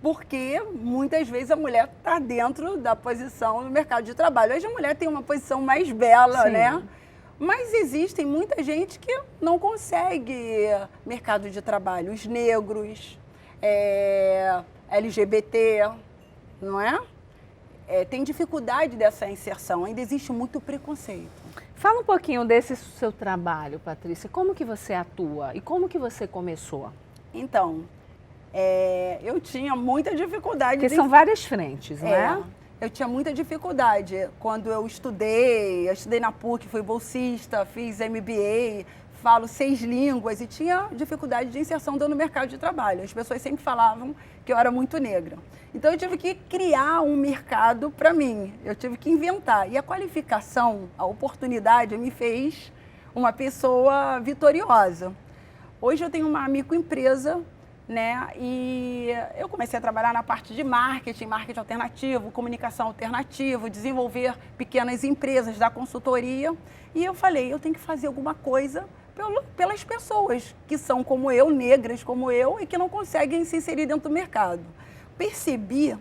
Porque muitas vezes a mulher está dentro da posição no mercado de trabalho. Hoje a mulher tem uma posição mais bela, né? Mas existem muita gente que não consegue mercado de trabalho. Os negros, LGBT, não é? Tem dificuldade dessa inserção, ainda existe muito preconceito. Fala um pouquinho desse seu trabalho, Patrícia. Como que você atua e como que você começou? Então, eu tinha muita dificuldade. Porque são várias frentes, né? Eu tinha muita dificuldade. Quando eu estudei na PUC, fui bolsista, fiz MBA, falo 6 línguas e tinha dificuldade de inserção no mercado de trabalho. As pessoas sempre falavam que eu era muito negra. Então eu tive que criar um mercado para mim, eu tive que inventar. E a qualificação, a oportunidade me fez uma pessoa vitoriosa. Hoje eu tenho uma microempresa, né? E eu comecei a trabalhar na parte de marketing alternativo, comunicação alternativa, desenvolver pequenas empresas, dar consultoria. E eu falei, eu tenho que fazer alguma coisa pelas pessoas que são como eu, negras como eu, e que não conseguem se inserir dentro do mercado. Percebi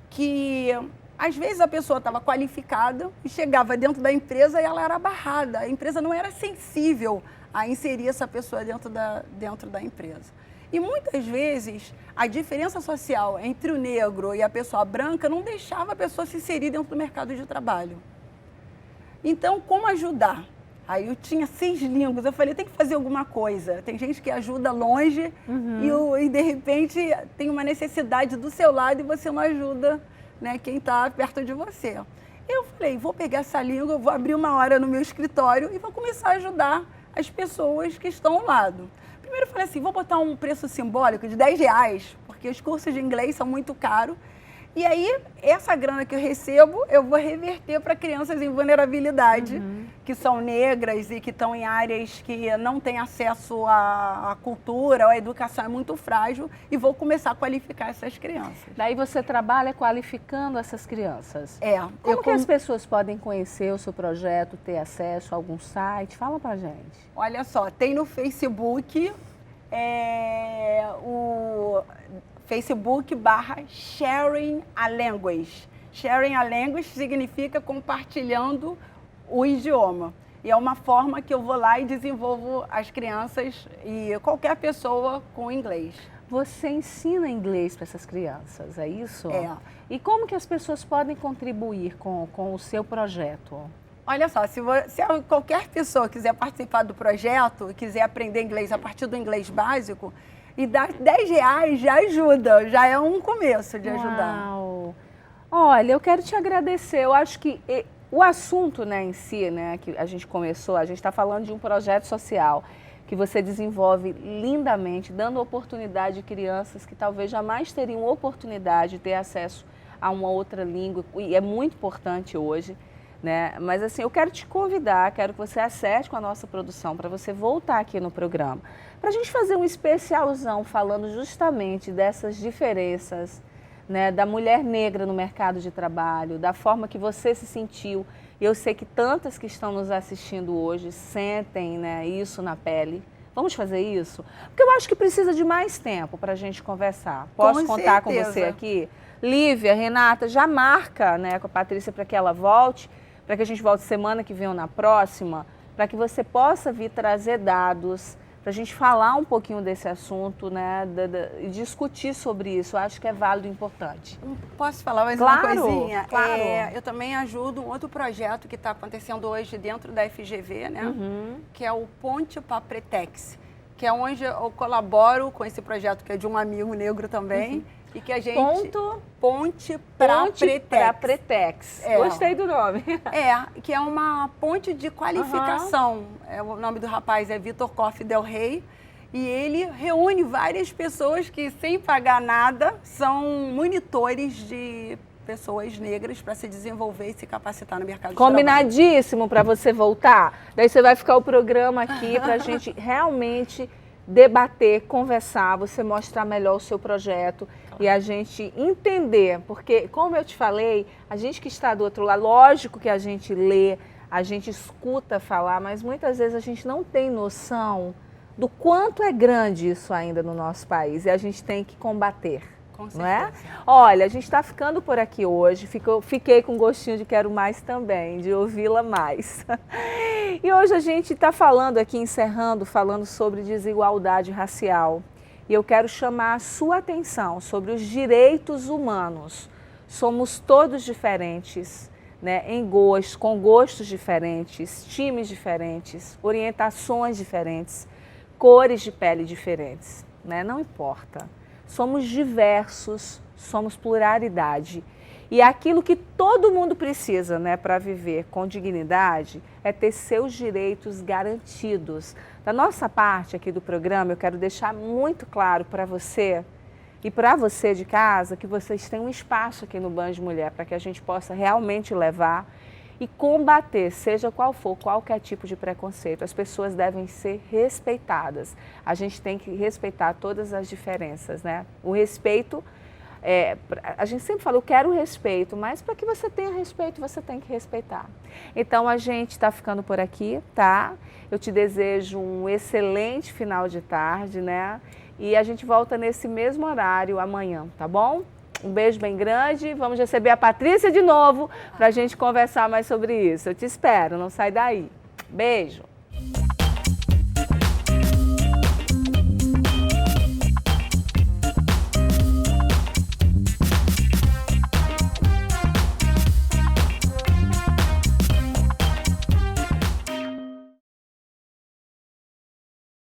que às vezes a pessoa estava qualificada e chegava dentro da empresa e ela era barrada. A empresa não era sensível a inserir essa pessoa dentro da empresa. E muitas vezes a diferença social entre o negro e a pessoa branca não deixava a pessoa se inserir dentro do mercado de trabalho. Então, como ajudar? Aí eu tinha 6 línguas, eu falei, tem que fazer alguma coisa. Tem gente que ajuda longe e de repente tem uma necessidade do seu lado e você não ajuda, né, quem está perto de você. Eu falei, vou pegar essa língua, vou abrir uma hora no meu escritório e vou começar a ajudar as pessoas que estão ao lado. Primeiro eu falei assim, vou botar um preço simbólico de R$10, porque os cursos de inglês são muito caros. E aí, essa grana que eu recebo, eu vou reverter para crianças em vulnerabilidade, que são negras e que estão em áreas que não têm acesso à cultura, à educação é muito frágil, e vou começar a qualificar essas crianças. Daí você trabalha qualificando essas crianças? É. Como que as pessoas podem conhecer o seu projeto, ter acesso a algum site? Fala pra gente. Olha só, tem no Facebook o Facebook/Sharing a Language. Sharing a Language significa compartilhando o idioma. E é uma forma que eu vou lá e desenvolvo as crianças e qualquer pessoa com inglês. Você ensina inglês para essas crianças, é isso? É. E como que as pessoas podem contribuir com o seu projeto? Olha só, se qualquer pessoa quiser participar do projeto e quiser aprender inglês a partir do inglês básico, e dar R$10 já ajuda, já é um começo de ajudar. Uau. Olha, eu quero te agradecer. Eu acho que o assunto, né, em si, né, que a gente começou, a gente está falando de um projeto social que você desenvolve lindamente, dando oportunidade a crianças que talvez jamais teriam oportunidade de ter acesso a uma outra língua, e é muito importante hoje. Né? Mas assim, eu quero te convidar, quero que você acerte com a nossa produção para você voltar aqui no programa, para a gente fazer um especialzão falando justamente dessas diferenças, né, da mulher negra no mercado de trabalho, da forma que você se sentiu. E eu sei que tantas que estão nos assistindo hoje sentem, né, isso na pele. Vamos fazer isso? Porque eu acho que precisa de mais tempo para a gente conversar. Posso contar com você aqui? Lívia, Renata, já marca, né, com a Patrícia para que ela volte, para que a gente volte semana que vem ou na próxima, para que você possa vir trazer dados, para a gente falar um pouquinho desse assunto, né, e discutir sobre isso. Eu acho que é válido e importante. Posso falar mais uma coisinha? Claro. Eu também ajudo um outro projeto que está acontecendo hoje dentro da FGV, né, que é o Ponte para Pretex, que é onde eu colaboro com esse projeto, que é de um amigo negro também, e que a gente... Ponte para Pretex. Gostei do nome. Que é uma ponte de qualificação. O nome do rapaz é Vitor Koff Del Rey. E ele reúne várias pessoas que, sem pagar nada, são monitores de pessoas negras para se desenvolver e se capacitar no mercado de trabalho. Combinadíssimo para você voltar. Daí você vai ficar o programa aqui para a gente realmente debater, conversar, você mostrar melhor o seu projeto e a gente entender, porque, como eu te falei, a gente que está do outro lado, lógico que a gente lê, a gente escuta falar, mas muitas vezes a gente não tem noção do quanto é grande isso ainda no nosso país e a gente tem que combater. Com certeza. Não é? Olha, a gente está ficando por aqui hoje, fiquei com gostinho de quero mais também, de ouvi-la mais. E hoje a gente está falando aqui, encerrando, falando sobre desigualdade racial. E eu quero chamar a sua atenção sobre os direitos humanos. Somos todos diferentes, né, com gostos diferentes, times diferentes, orientações diferentes, cores de pele diferentes, né? Não importa. Somos diversos, somos pluralidade. E aquilo que todo mundo precisa, né, para viver com dignidade é ter seus direitos garantidos. Da nossa parte aqui do programa, eu quero deixar muito claro para você e para você de casa que vocês têm um espaço aqui no Band Mulher para que a gente possa realmente levar e combater, seja qual for, qualquer tipo de preconceito. As pessoas devem ser respeitadas. A gente tem que respeitar todas as diferenças, né? O respeito, a gente sempre fala, eu quero respeito, mas para que você tenha respeito, você tem que respeitar. Então, a gente está ficando por aqui, tá? Eu te desejo um excelente final de tarde, né? E a gente volta nesse mesmo horário amanhã, tá bom? Um beijo bem grande. Vamos receber a Patrícia de novo para a gente conversar mais sobre isso. Eu te espero, não sai daí. Beijo!